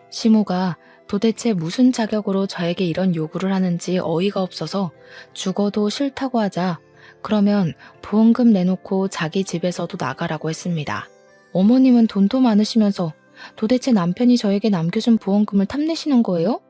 시모가 도대체 무슨 자격으로 저에게 이런 요구를 하는지 어이가 없어서 죽어도 싫다고 하자 그러면 보험금 내놓고 자기 집에서도 나가라고 했습니다. 어머님은 돈도 많으시면서 도대체 남편이 저에게 남겨준 보험금을 탐내시는 거예요?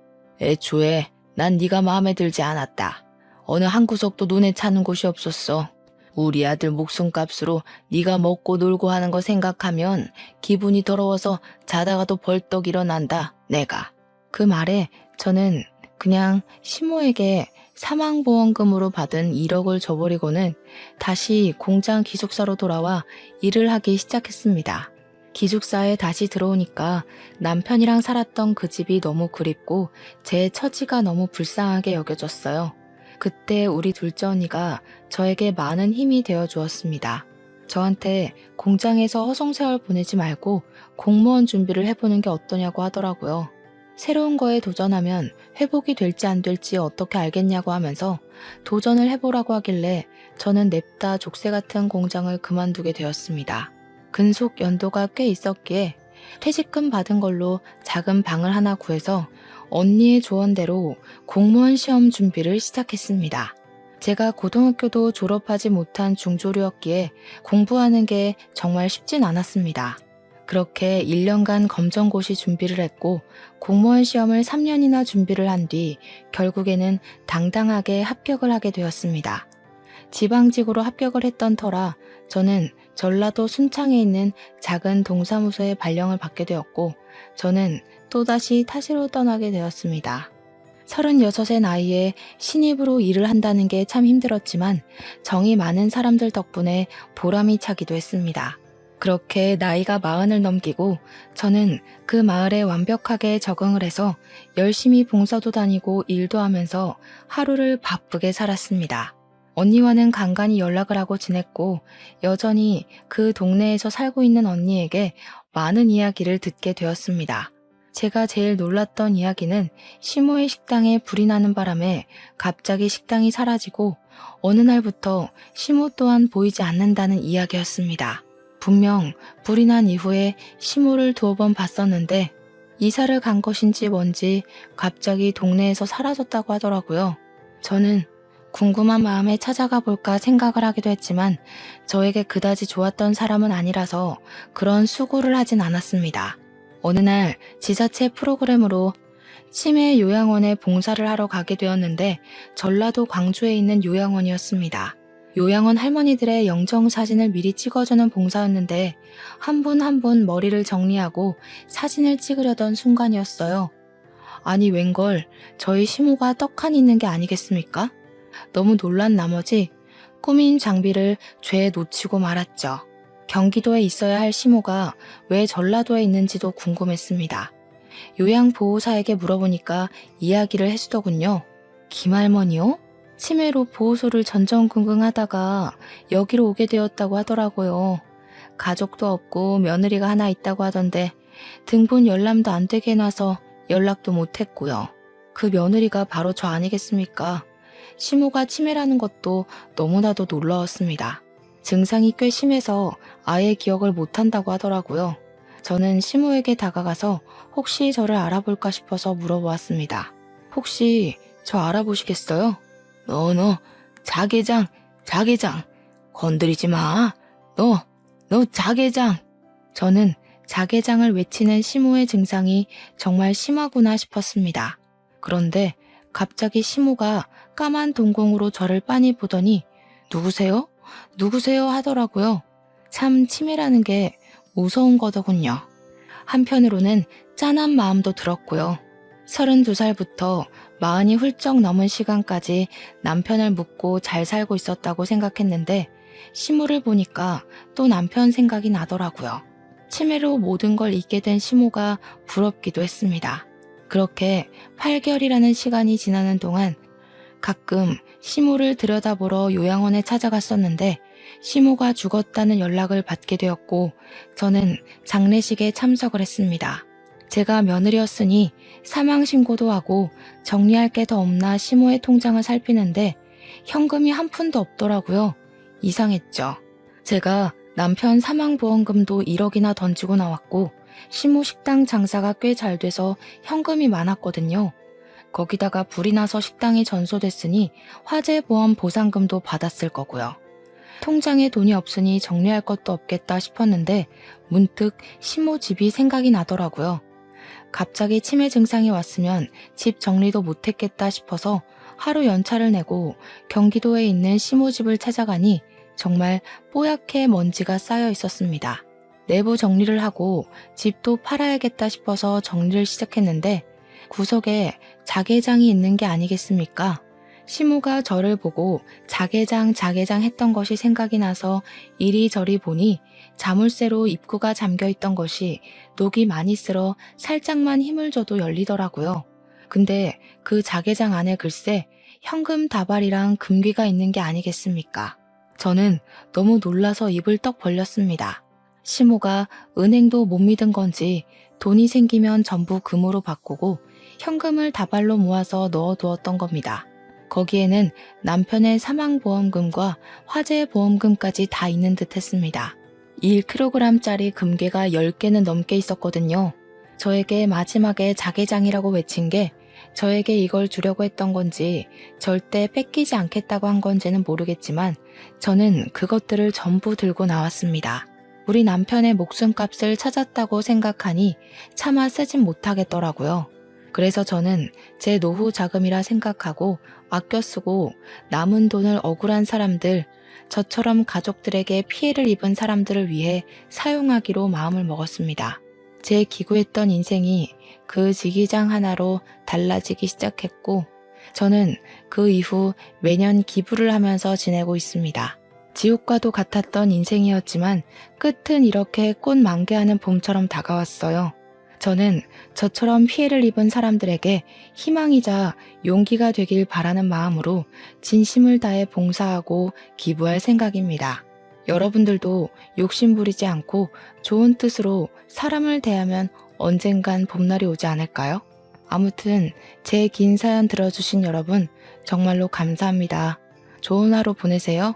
애초에 난 네가 마음에 들지 않았다. 어느 한 구석도 눈에 차는 곳이 없었어. 우리 아들 목숨값으로 네가 먹고 놀고 하는 거 생각하면 기분이 더러워서 자다가도 벌떡 일어난다, 내가. 그 말에 저는 그냥 시모에게 사망보험금으로 받은 1억을 줘버리고는 다시 공장 기숙사로 돌아와 일을 하기 시작했습니다. 기숙사에 다시 들어오니까 남편이랑 살았던 그 집이 너무 그립고 제 처지가 너무 불쌍하게 여겨졌어요. 그때 우리 둘째 언니가 저에게 많은 힘이 되어 주었습니다. 저한테 공장에서 허송세월 보내지 말고 공무원 준비를 해보는 게 어떠냐고 하더라고요. 새로운 거에 도전하면 회복이 될지 안 될지 어떻게 알겠냐고 하면서 도전을 해보라고 하길래 저는 냅다 족쇄 같은 공장을 그만두게 되었습니다. 근속 연도가 꽤 있었기에 퇴직금 받은 걸로 작은 방을 하나 구해서 언니의 조언대로 공무원 시험 준비를 시작했습니다. 제가 고등학교도 졸업하지 못한 중졸이었기에 공부하는 게 정말 쉽진 않았습니다. 그렇게 1년간 검정고시 준비를 했고 공무원 시험을 3년이나 준비를 한 뒤 결국에는 당당하게 합격을 하게 되었습니다. 지방직으로 합격을 했던 터라 저는 전라도 순창에 있는 작은 동사무소에 발령을 받게 되었고 저는 또다시 타지로 떠나게 되었습니다. 36의 나이에 신입으로 일을 한다는 게 참 힘들었지만 정이 많은 사람들 덕분에 보람이 차기도 했습니다. 그렇게 나이가 40을 넘기고 저는 그 마을에 완벽하게 적응을 해서 열심히 봉사도 다니고 일도 하면서 하루를 바쁘게 살았습니다. 언니와는 간간히 연락을 하고 지냈고 여전히 그 동네에서 살고 있는 언니에게 많은 이야기를 듣게 되었습니다. 제가 제일 놀랐던 이야기는 시모의 식당에 불이 나는 바람에 갑자기 식당이 사라지고 어느 날부터 시모 또한 보이지 않는다는 이야기였습니다. 분명 불이 난 이후에 시모를 두어 번 봤었는데 이사를 간 것인지 뭔지 갑자기 동네에서 사라졌다고 하더라고요. 저는 궁금한 마음에 찾아가 볼까 생각을 하기도 했지만 저에게 그다지 좋았던 사람은 아니라서 그런 수고를 하진 않았습니다. 어느 날 지자체 프로그램으로 치매 요양원에 봉사를 하러 가게 되었는데 전라도 광주에 있는 요양원이었습니다. 요양원 할머니들의 영정 사진을 미리 찍어주는 봉사였는데 한 분 한 분 머리를 정리하고 사진을 찍으려던 순간이었어요. 아니 웬걸 저희 시모가 떡하니 있는 게 아니겠습니까? 너무 놀란 나머지 꾸민 장비를 죄에 놓치고 말았죠. 경기도에 있어야 할 시모가 왜 전라도에 있는지도 궁금했습니다. 요양보호사에게 물어보니까 이야기를 해주더군요. 김할머니요? 치매로 보호소를 전전긍긍하다가 여기로 오게 되었다고 하더라고요. 가족도 없고 며느리가 하나 있다고 하던데 등본 열람도 안 되게 해놔서 연락도 못했고요. 그 며느리가 바로 저 아니겠습니까? 시모가 치매라는 것도 너무나도 놀라웠습니다. 증상이 꽤 심해서 아예 기억을 못한다고 하더라고요. 저는 시모에게 다가가서 혹시 저를 알아볼까 싶어서 물어보았습니다. 혹시 저 알아보시겠어요? 너, 자개장, 건드리지 마. 너 자개장. 저는 자개장을 외치는 시모의 증상이 정말 심하구나 싶었습니다. 그런데 갑자기 시모가 까만 동공으로 저를 빤히 보더니 누구세요? 하더라고요. 참 치매라는 게 무서운 거더군요. 한편으로는 짠한 마음도 들었고요. 32살부터 40이 훌쩍 넘은 시간까지 남편을 묻고 잘 살고 있었다고 생각했는데 시모를 보니까 또 남편 생각이 나더라고요. 치매로 모든 걸 잊게 된 시모가 부럽기도 했습니다. 그렇게 8개월이라는 시간이 지나는 동안 가끔 시모를 들여다보러 요양원에 찾아갔었는데 시모가 죽었다는 연락을 받게 되었고 저는 장례식에 참석을 했습니다. 제가 며느리였으니 사망신고도 하고 정리할 게 더 없나 시모의 통장을 살피는데 현금이 한 푼도 없더라고요. 이상했죠. 제가 남편 사망보험금도 1억이나 던지고 나왔고 시모 식당 장사가 꽤 잘 돼서 현금이 많았거든요. 거기다가 불이 나서 식당이 전소됐으니 화재보험 보상금도 받았을 거고요. 통장에 돈이 없으니 정리할 것도 없겠다 싶었는데 문득 시모 집이 생각이 나더라고요. 갑자기 치매 증상이 왔으면 집 정리도 못했겠다 싶어서 하루 연차를 내고 경기도에 있는 시모 집을 찾아가니 정말 뽀얗게 먼지가 쌓여 있었습니다. 내부 정리를 하고 집도 팔아야겠다 싶어서 정리를 시작했는데 구석에 자개장이 있는 게 아니겠습니까? 시모가 저를 보고 자개장 했던 것이 생각이 나서 이리저리 보니 자물쇠로 입구가 잠겨 있던 것이 녹이 많이 쓸어 살짝만 힘을 줘도 열리더라고요. 근데 그 자개장 안에 글쎄 현금 다발이랑 금귀가 있는 게 아니겠습니까? 저는 너무 놀라서 입을 떡 벌렸습니다. 시모가 은행도 못 믿은 건지 돈이 생기면 전부 금으로 바꾸고 현금을 다발로 모아서 넣어두었던 겁니다. 거기에는 남편의 사망보험금과 화재보험금까지 다 있는 듯 했습니다. 1kg짜리 금괴가 10개는 넘게 있었거든요. 저에게 마지막에 자개장이라고 외친 게 저에게 이걸 주려고 했던 건지 절대 뺏기지 않겠다고 한 건지는 모르겠지만 저는 그것들을 전부 들고 나왔습니다. 우리 남편의 목숨값을 찾았다고 생각하니 차마 쓰진 못하겠더라고요. 그래서 저는 제 노후 자금이라 생각하고 아껴 쓰고 남은 돈을 억울한 사람들, 저처럼 가족들에게 피해를 입은 사람들을 위해 사용하기로 마음을 먹었습니다. 제 기구했던 인생이 그 지기장 하나로 달라지기 시작했고 저는 그 이후 매년 기부를 하면서 지내고 있습니다. 지옥과도 같았던 인생이었지만 끝은 이렇게 꽃 만개하는 봄처럼 다가왔어요. 저는 저처럼 피해를 입은 사람들에게 희망이자 용기가 되길 바라는 마음으로 진심을 다해 봉사하고 기부할 생각입니다. 여러분들도 욕심 부리지 않고 좋은 뜻으로 사람을 대하면 언젠간 봄날이 오지 않을까요? 아무튼 제 긴 사연 들어주신 여러분 정말로 감사합니다. 좋은 하루 보내세요.